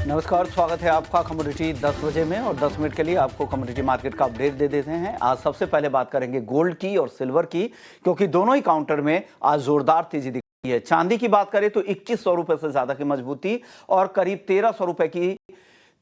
नमस्कार, स्वागत है आपका कमोडिटी 10 बजे में और 10 मिनट के लिए आपको कमोडिटी मार्केट का अपडेट दे देते हैं। आज सबसे पहले बात करेंगे गोल्ड की और सिल्वर की, क्योंकि दोनों ही काउंटर में आज जोरदार तेजी दिख रही है। चांदी की बात करें तो 2100 रुपए से ज्यादा की मजबूती और करीब 1300 रुपए की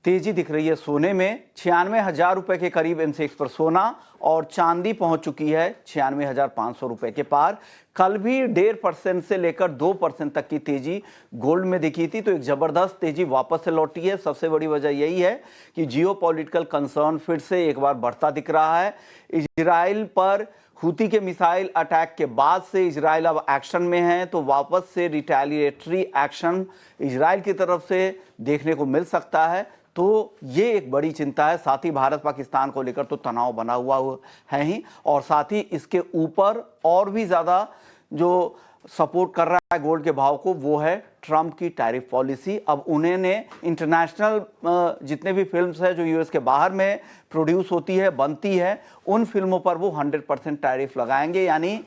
तेजी दिख रही है। सोने में 96,000 रुपए के करीब एमसीएक्स पर सोना और चांदी पहुंच चुकी है 96,500 रुपए के पार। कल भी 1.5% से लेकर 2% तक की तेजी गोल्ड में दिखी थी, तो एक जबरदस्त तेजी वापस से लौटी है। सबसे बड़ी वजह यही है कि जियोपॉलिटिकल कंसर्न फिर से एक बार बढ़ता दिख रहा है। इजराइल पर हुती के मिसाइल अटैक के बाद से इजराइल अब एक्शन में है, तो वापस से रिटेलिएटरी एक्शन इजराइल की तरफ से देखने को मिल सकता है। तो ये एक बड़ी चिंता है। साथ ही भारत पाकिस्तान को लेकर तो तनाव बना हुआ है ही, और साथ ही इसके ऊपर और भी ज़्यादा जो सपोर्ट कर रहा है गोल्ड के भाव को वो है ट्रंप की टैरिफ पॉलिसी। अब उन्होंने इंटरनेशनल जितने भी फिल्म्स है जो यूएस के बाहर में प्रोड्यूस होती है, बनती है, उन फिल्मों पर वो 100% टैरिफ लगाएंगे। यानी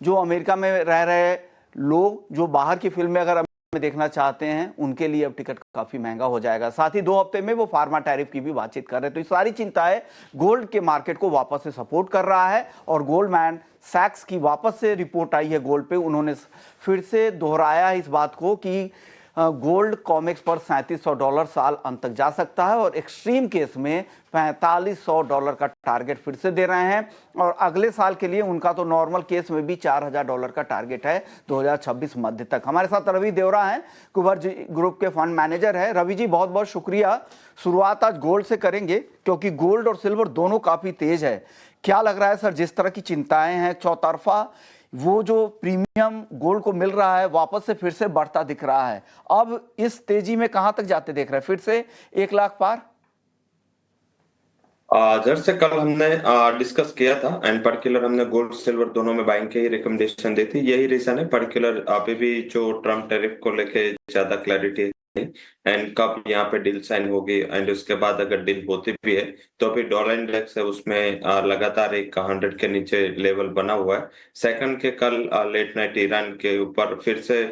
जो अमेरिका में रह रहे लोग जो बाहर की फिल्में अगर में देखना चाहते हैं उनके लिए अब टिकट काफी महंगा हो जाएगा। साथ ही 2 हफ्ते में वो फार्मा टैरिफ की भी बातचीत कर रहे हैं। तो ये सारी चिंताएं गोल्ड के मार्केट को वापस से सपोर्ट कर रहा है। और गोल्डमैन सैक्स की वापस से रिपोर्ट आई है गोल्ड पे, उन्होंने फिर से दोहराया इस बात को कि गोल्ड कॉमेक्स पर $3700 साल अंत तक जा सकता है और एक्सट्रीम केस में $4500 का टारगेट फिर से दे रहे हैं। और अगले साल के लिए उनका तो नॉर्मल केस में भी $4000 का टारगेट है 2026 मध्य तक। हमारे साथ रवि देवरा हैं, कुबर ग्रुप के फंड मैनेजर है। रवि जी, बहुत बहुत शुक्रिया। शुरुआत आज गोल्ड से करेंगे क्योंकि गोल्ड और सिल्वर दोनों काफी तेज है। क्या लग रहा है सर, जिस तरह की चिंताएं हैं चौतरफा वो जो प्रीमियम गोल्ड को मिल रहा है वापस से फिर से बढ़ता दिख रहा है, अब इस तेजी में कहां तक जाते देख रहे हैं? फिर से 1 लाख पार? जैसे कल हमने डिस्कस किया था एंड पर्टिकुलर हमने गोल्ड सिल्वर दोनों में बाइंग की ही रिकमेंडेशन दी थी। यही रीजन है, पर्टिकुलर अभी भी जो ट्रम्प टैरिफ को लेके ज्यादा क्लैरिटी एंड कब यहाँ पे डील साइन होगी एंड उसके बाद अगर डील होती भी है तो अभी डॉलर इंडेक्स है उसमें लगातार एक 100 के नीचे लेवल बना हुआ है। सेकंड के कल लेट नाइट ईरान के ऊपर फिर से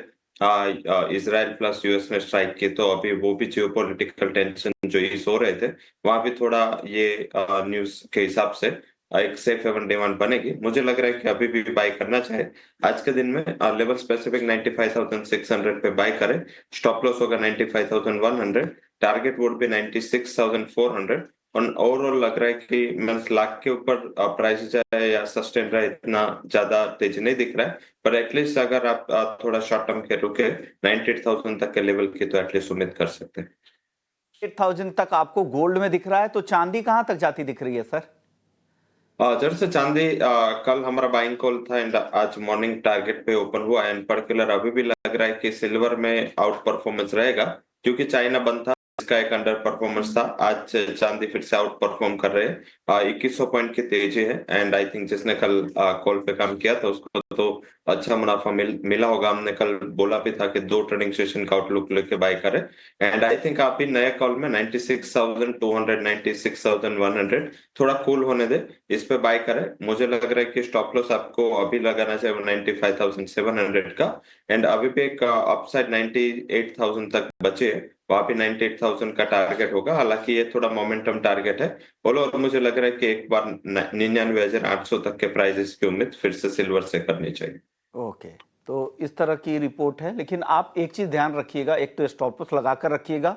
इजराइल प्लस यूएस ने स्ट्राइक की, तो अभी वो भी जियोपॉलिटिकल टेंशन जो इस हो रहे थे वहां भी थोड़ा ये न्यूज के हिसाब से एक सेफ हेवन डिमांड बनेगी। मुझे लग रहा है कि अभी भी बाय करना चाहे आज के दिन में लेवल स्पेसिफिक 95,600 पे बाय करें। स्टॉप लॉस होगा 95,100, टारगेट वुड भी 96,400 और ओवरऑल लग रहा है कि मींस लाख के ऊपर प्राइस जाए या सस्टेन रहे इतना ज्यादा तेजी नहीं दिख रहा है। पर एटलीस्ट अगर आप थोड़ा शॉर्ट टर्म के रुके 98,000 तक के लेवल की तो एटलीस्ट उम्मीद कर सकते हैं। 8,000 तक आपको गोल्ड में दिख रहा है, तो चांदी कहां तक जाती दिख रही है सर? जैसे चांदी कल हमारा बाइंग कॉल था एंड आज मॉर्निंग टारगेट पे ओपन हुआ एंड पर्टिकुलर अभी भी लग रहा है कि सिल्वर में आउट परफॉर्मेंस रहेगा क्योंकि चाइना बंद था, इसका एक अंडर परफॉर्मेंस था। आज चांदी फिर से आउट परफॉर्म कर रहे हैं। 2100 पॉइंट की तेजी है एंड आई थिंक जिसने कल कॉल पे काम किया था उसको तो अच्छा मुनाफा मिला होगा। हमने कल बोला भी था कि 2 ट्रेडिंग सेशन का आउटलुक लेके बाय करें एंड आई थिंक आप भी नए कॉल में 96,200 96,100 थोड़ा कूल होने दे, इस पे बाय करें। मुझे लग रहा है कि स्टॉप लॉस आपको अभी लगाना चाहिए 95,700 का एंड अभी भी एक अपसाइड 98,000 तक बचे है, वहां पे 98,000 का टारगेट होगा। हालांकि ये थोड़ा मोमेंटम टारगेट है बोलो, और मुझे लग रहा है कि एक बार 99,800 तक के प्राइजेस की उम्मीद फिर से सिल्वर से करनी चाहिए। ओके, तो इस तरह की रिपोर्ट है। लेकिन आप एक चीज ध्यान रखिएगा, एक तो स्टॉप लॉस लगाकर रखिएगा।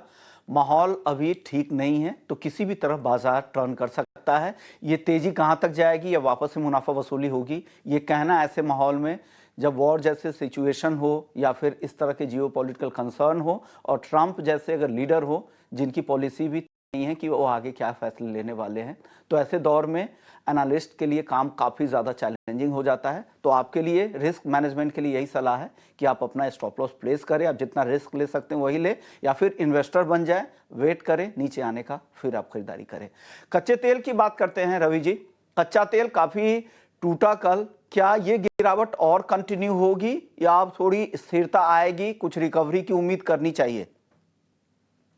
माहौल अभी ठीक नहीं है तो किसी भी तरफ बाजार टर्न कर सकता है। ये तेजी कहां तक जाएगी या वापस से मुनाफा वसूली होगी, ये कहना ऐसे माहौल में जब वॉर जैसे सिचुएशन हो या फिर इस तरह के जियोपॉलिटिकल कंसर्न हो और ट्रंप जैसे अगर लीडर हो जिनकी पॉलिसी भी नहीं है कि वो आगे क्या फैसले लेने वाले हैं, तो ऐसे दौर में एनालिस्ट के लिए काम काफ़ी ज़्यादा चैलेंजिंग हो जाता है। तो आपके लिए रिस्क मैनेजमेंट के लिए यही सलाह है कि आप अपना स्टॉप लॉस प्लेस करें, आप जितना रिस्क ले सकते हैं वही ले, या फिर इन्वेस्टर बन जाए, वेट करें नीचे आने का, फिर आप खरीदारी करें। कच्चे तेल की बात करते हैं रवि जी। कच्चा तेल काफ़ी टूटा कल, क्या ये गिरावट और कंटिन्यू होगी या अब थोड़ी स्थिरता आएगी, कुछ रिकवरी की उम्मीद करनी चाहिए?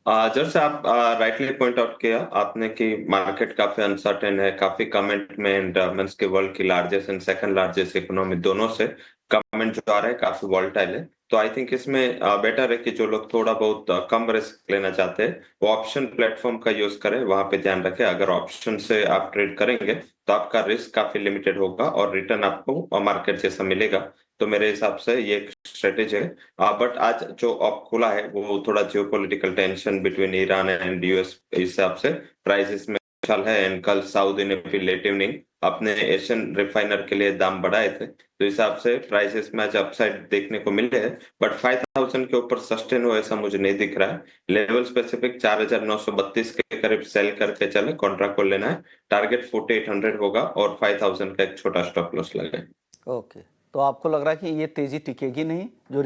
जैसे आप राइटली पॉइंट आउट किया आपने कि मार्केट काफी अनसर्टेन है, काफी कमेंट में एंड मींस के वर्ल्ड की largest and second largest economy दोनों से कमेंट जो आ रहा है काफी वॉलेटाइल है। तो आई थिंक इसमें बेटर है कि जो लोग थोड़ा बहुत कम रिस्क लेना चाहते हैं वो ऑप्शन प्लेटफॉर्म का यूज करें, वहां पे ध्यान रखें। अगर ऑप्शन से आप ट्रेड करेंगे तो आपका रिस्क काफी लिमिटेड होगा और रिटर्न आपको मार्केट जैसा मिलेगा। तो मेरे हिसाब से ये एक स्ट्रेटेजी है। बट आज जो ऑप खुला है वो थोड़ा geopolitical tension between Iran and US हिसाब से प्राइसेस में चल है। एंड कल सऊदी ने भी लेट इवनिंग अपने एशियन रिफाइनर के लिए दाम बढ़ाए थे, तो हिसाब से प्राइसेस में आज अपसाइड देखने को मिले हैं। बट 5000 के ऊपर सस्टेन हो ऐसा मुझे नहीं दिख रहा है। लेवल स्पेसिफिक 4932 के करीब सेल करके चले, कॉन्ट्रैक्ट को लेना है। टारगेट 4800 होगा और 5000 का एक छोटा स्टॉप लॉस लगे। ओके, तो आपको लग रहा है कि ये तेजी टिकेगी नहीं, जो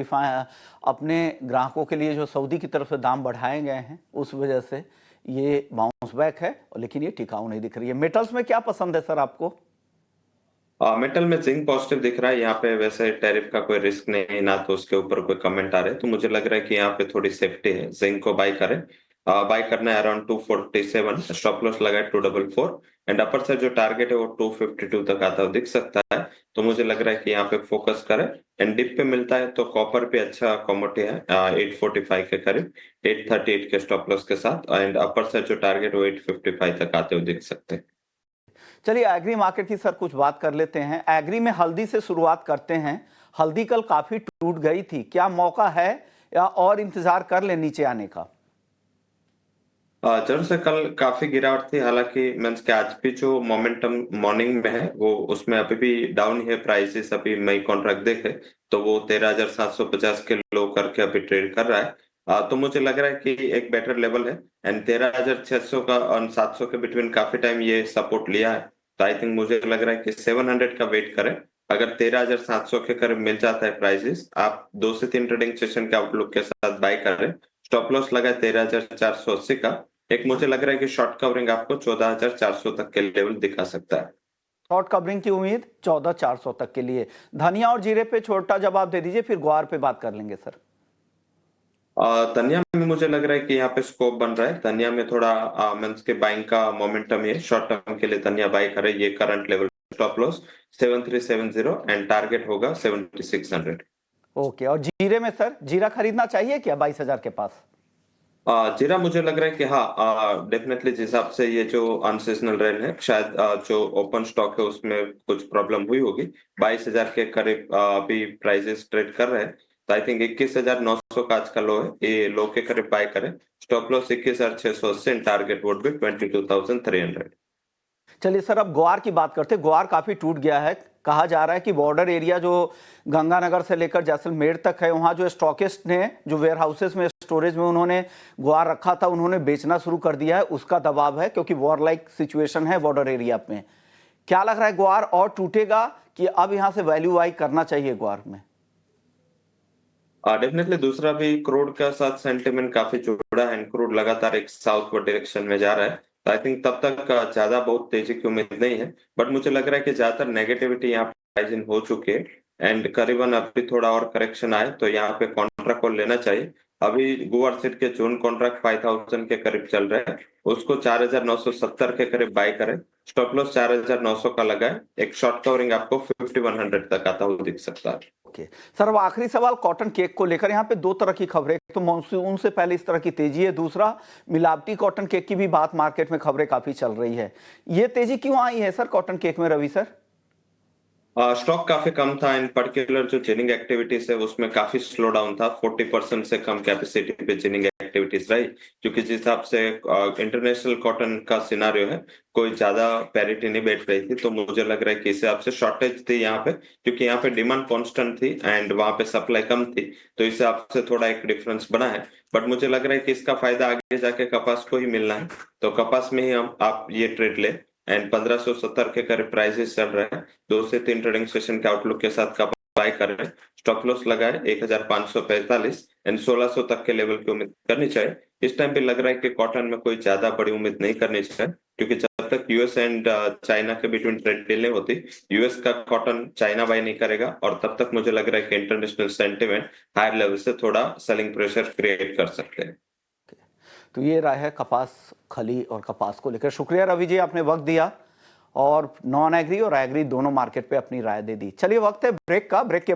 अपने ग्राहकों के लिए जो सऊदी की तरफ से दाम बढ़ाए गए हैं उस वजह से ये बाउंस बैक है, लेकिन ये टिकाऊ नहीं दिख रही है। मेटल्स में क्या पसंद है सर आपको? मेटल में जिंक पॉजिटिव दिख रहा है यहाँ पे। वैसे टैरिफ का कोई रिस्क नहीं, ना तो उसके ऊपर कोई कमेंट आ रहे, तो मुझे लग रहा है कि यहाँ पे थोड़ी सेफ्टी है। जिंक को बाय करें। बाय करना है अराउंड 247, स्टॉप लॉस लगा है 244 एंड अपर से जो टारगेट है वो 252 तक आता हुआ दिख सकता है। तो मुझे लग रहा है कि यहाँ पे फोकस करें। एंड डिप पे मिलता है तो कॉपर पे अच्छा कमोडिटी है 845 के करीब, 838 के स्टॉप लॉस के साथ। एंड अपर से जो टारगेट वो 855 तक आते हुए दिख सकते हैं। चलिए एग्री मार्केट की सर कुछ बात कर लेते हैं। एग्री में हल्दी से शुरुआत करते हैं। हल्दी कल काफी टूट गई थी, क्या मौका है या और इंतजार कर ले नीचे आने का? जरूर से कल काफी गिरावट थी, हालांकि मीन्स के आज भी जो मोमेंटम मॉर्निंग में है वो उसमें अभी भी डाउन है। प्राइसेस अभी मई कॉन्ट्रैक्ट देखे तो वो 13,750 के लो करके अभी ट्रेड कर रहा है। तो मुझे लग रहा है कि एक बेटर लेवल है। एंड 13,600 का और 700 के बिटवीन काफी टाइम ये सपोर्ट लिया है। तो आई थिंक मुझे लग रहा है कि 700 का वेट करें। अगर 13,700 के करीब मिल जाता है प्राइसेस, आप 2 से 3 ट्रेडिंग सेशन के आउटलुक के साथ बाय करें। स्टॉप लॉस लगा है 13,480 का। एक मुझे लग रहा है कि शॉर्ट कवरिंग आपको 14,400 तक के लेवल दिखा सकता है। शॉर्ट कवरिंग की उम्मीद 14,400 तक के लिए। धनिया और जीरे पे छोटा जवाब दे दीजिए, फिर ग्वार पे बात कर लेंगे सर। धनिया में मुझे लग रहा है कि यहाँ पे स्कोप बन रहा है। धनिया में थोड़ा मीन्स के बाइंग का मोमेंटम है। शॉर्ट टर्म के लिए धनिया बाय करे। ये current level stop loss 7370 and target होगा 7600। ओके, और जीरे में सर जीरा खरीदना चाहिए क्या 22,000 के पास? जीरा मुझे लग रहा है कि हाँ डेफिनेटली जिस हिसाब से ये जो अनसीजनल रेन है, शायद जो ओपन स्टॉक है उसमें कुछ प्रॉब्लम हुई होगी। 22,000 के करीब अभी प्राइसेस ट्रेड कर रहे हैं। तो आई थिंक 21,900 का आज का लो है, ये लो के करीब बाय करें। Stop loss 21,680, target would be 22,300। चलिए सर अब ग्वार की बात करते हैं। ग्वार काफी टूट गया है। कहा जा रहा है कि बॉर्डर एरिया जो गंगानगर से लेकर जैसलमेर तक है, वहां जो स्टॉकिस्ट ने जो वेयर हाउसेस में स्टोरेज में उन्होंने ग्वार रखा था उन्होंने बेचना शुरू कर दिया है। उसका दबाव है क्योंकि वॉर लाइक सिचुएशन है बॉर्डर एरिया में। क्या लग रहा है, ग्वार और टूटेगा कि अब यहां से वैल्यू बाई करना चाहिए ग्वार में? डेफिनेटली दूसरा भी क्रूड का साथ सेंटिमेंट काफी जुड़ा है। क्रूड लगातार एक साउथवर्ड डायरेक्शन में जा रहा है। तो आई थिंक तब तक ज्यादा बहुत तेजी की उम्मीद नहीं है। बट मुझे लग रहा है कि ज्यादातर नेगेटिविटी यहाँ प्राइस इन हो चुकी है। एंड करीबन अभी थोड़ा और करेक्शन आए तो यहाँ पे कॉन्ट्रैक्ट को लेना चाहिए। अभी गुआर सीट के जून कॉन्ट्रैक्ट 5000 के करीब चल रहे हैं, उसको 4,970 के करीब बाय करें। स्टॉप लॉस 4,900 का लगाए। एक शॉर्ट कवरिंग आपको 5100 तक आता हुआ दिख सकता है। ओके सर, अब आखिरी सवाल कॉटन केक को लेकर। यहाँ पे दो तरह की खबरें, एक तो मानसून से पहले इस तरह की तेजी है, दूसरा मिलावटी कॉटन केक की भी बात मार्केट में खबरें काफी चल रही है। ये तेजी क्यों आई है सर कॉटन केक में, रवि सर? स्टॉक काफी कम था। इन पर्टिकुलर जो जिनिंग एक्टिविटीज है उसमें काफी स्लो डाउन था। 40% से कम कैपेसिटी पे जिनिंग एक्टिविटीज रही, क्योंकि जिस हिसाब से इंटरनेशनल कॉटन का सिनारियो है कोई ज्यादा पैरिटी नहीं बैठ रही थी। तो मुझे लग रहा है कि इस हिसाब से शॉर्टेज थी यहाँ पे, क्योंकि यहाँ पे डिमांड कांस्टेंट थी एंड वहां पे सप्लाई कम थी। तो इस हिसाब से थोड़ा एक डिफरेंस बना है। बट मुझे लग रहा है कि इसका फायदा आगे जाके कपास को ही मिलना है। तो कपास में ही हम आप ये ट्रेड ले। एंड 1570 के करीब प्राइसेस चल रहे हैं। 2 से 3 ट्रेडिंग सेशन के आउटलुक के साथ का बाय कर रहे हैं। स्टॉप लॉस लगाए 1545 एंड 1600 तक के लेवल की उम्मीद करनी चाहिए। इस टाइम पे लग रहा है कि कॉटन में कोई ज्यादा बड़ी उम्मीद नहीं करनी चाहिए, क्योंकि जब तक यूएस एंड चाइना के बिटवीन ट्रेड डील नहीं होती, यूएस का कॉटन चाइना बाय नहीं करेगा। और तब तक मुझे लग रहा है कि इंटरनेशनल सेंटिमेंट हायर लेवल से थोड़ा सेलिंग प्रेशर क्रिएट कर सकते हैं। तो ये राय है कपास, खली और कपास को लेकर। शुक्रिया रवि जी, आपने वक्त दिया और नॉन एग्री और एग्री दोनों मार्केट पे अपनी राय दे दी। चलिए वक्त है ब्रेक का। ब्रेक के